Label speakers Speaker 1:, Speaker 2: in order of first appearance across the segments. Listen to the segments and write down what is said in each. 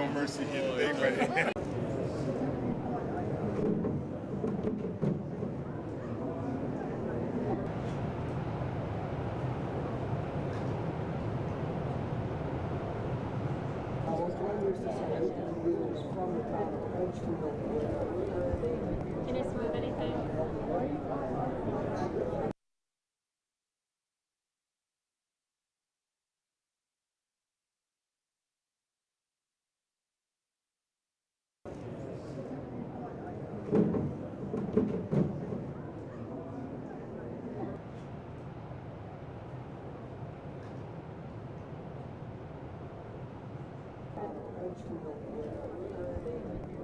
Speaker 1: no mercy here today, but
Speaker 2: Can I smooth anything?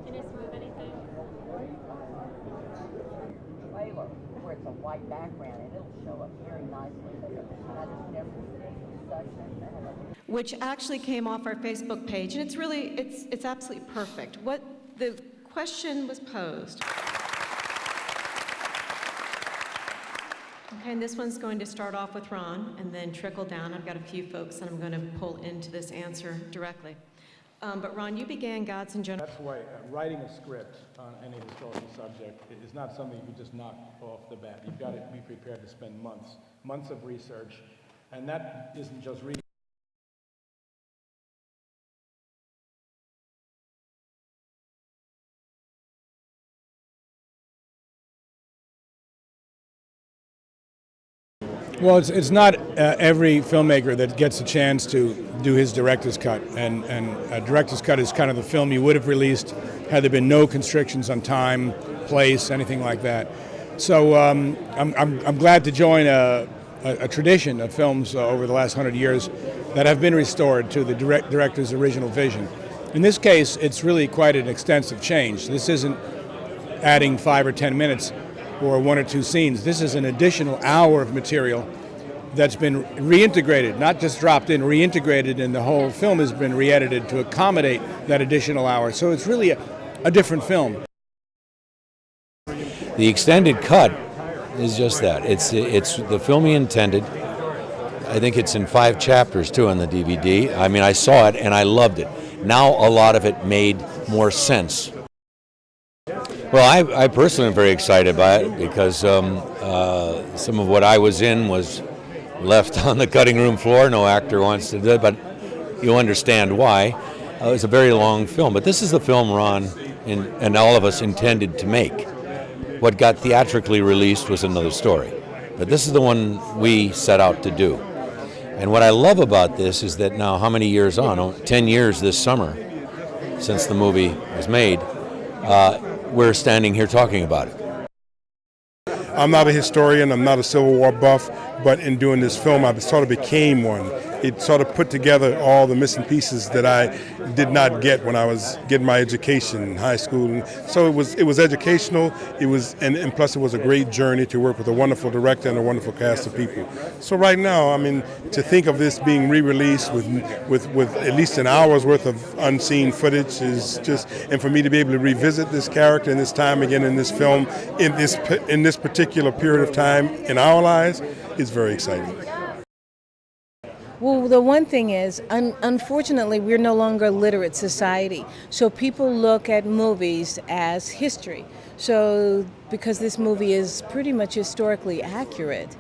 Speaker 2: Can I smooth anything?
Speaker 3: Trailer where it's a white background and it'll show up very nicely there. And I just never seen such a
Speaker 4: which actually came off our Facebook page, and it's absolutely perfect. What the question was posed. Okay, and this one's going to start off with Ron and then trickle down. I've got a few folks that I'm going to pull into this answer directly. But Ron, you began Gods and Generals.
Speaker 5: That's why writing a script on any historical subject is not something you can just knock off the bat. You've got to be prepared to spend months of research, and that isn't just reading. Well, it's not every filmmaker that gets a chance to do his director's cut, and a director's cut is kind of the film you would have released had there been no constrictions on time, place, anything like that. So I'm glad to join a tradition of films over the last 100 years that have been restored to the director's original vision. In this case, it's really quite an extensive change. This isn't adding 5 or 10 minutes or 1 or 2 scenes. This is an additional hour of material that's been reintegrated, not just dropped in, reintegrated, and the whole film has been re-edited to accommodate that additional hour. So it's really a different film.
Speaker 6: The extended cut is just that. It's the film he intended. I think it's in 5 chapters too on the DVD. I mean, I saw it and I loved it. Now a lot of it made more sense. Well, I personally am very excited by it because some of what I was in was left on the cutting room floor. No actor wants to do it, but you understand why. It was a very long film, but this is the film Ron and all of us intended to make. What got theatrically released was another story, but this is the one we set out to do. And what I love about this is that now, how many years on? 10 years this summer since the movie was made. We're standing here talking about it.
Speaker 1: I'm not a historian, I'm not a Civil War buff, but in doing this film, I sort of became one. It sort of put together all the missing pieces that I did not get when I was getting my education in high school. And so it was educational. And plus it was a great journey to work with a wonderful director and a wonderful cast of people. So right now, I mean, to think of this being re-released with at least an hour's worth of unseen footage is just, and for me to be able to revisit this character and this time again in this film, in this particular period of time in our lives, is very exciting.
Speaker 7: Well, the one thing is, unfortunately, we're no longer a literate society. So people look at movies as history. So because this movie is pretty much historically accurate,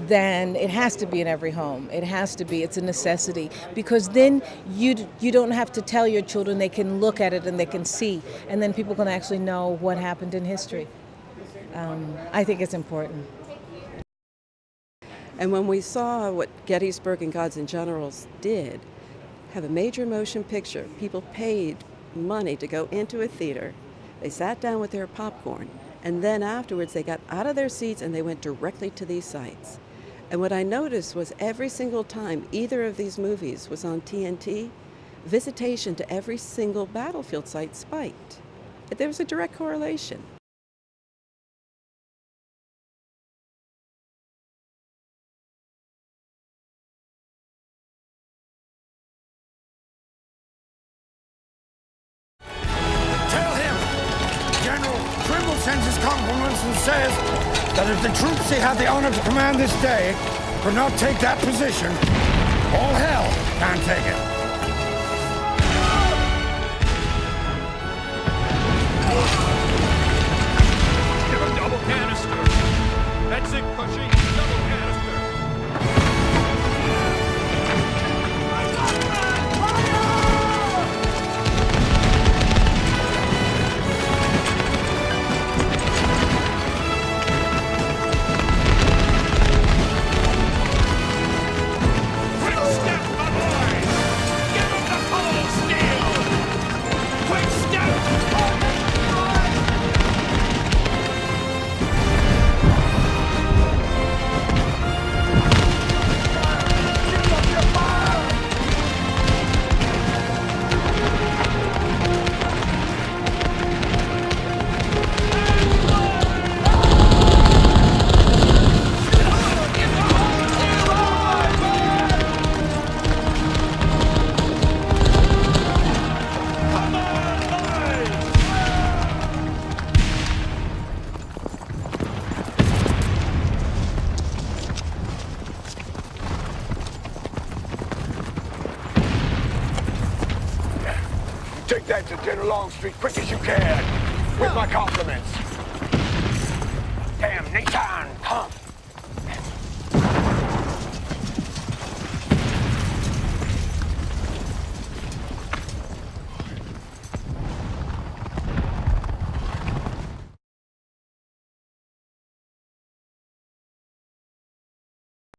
Speaker 7: then it has to be in every home. It has to be. It's a necessity. Because then you don't have to tell your children. They can look at it and they can see. And then people can actually know what happened in history. I think it's important.
Speaker 8: And when we saw what Gettysburg and Gods and Generals did, have a major motion picture, people paid money to go into a theater, they sat down with their popcorn, and then afterwards they got out of their seats and they went directly to these sites. And what I noticed was every single time either of these movies was on TNT, visitation to every single battlefield site spiked. There was a direct correlation.
Speaker 9: Sends his compliments and says that if the troops he had the honor to command this day could not take that position, all hell can't take it.
Speaker 10: Fencing, pushing, double canister. Quick step, my boys! Give 'em the cold steel! Quick step!
Speaker 9: Take that to General Longstreet quick as you can. With my compliments. Damn, Nathan, come.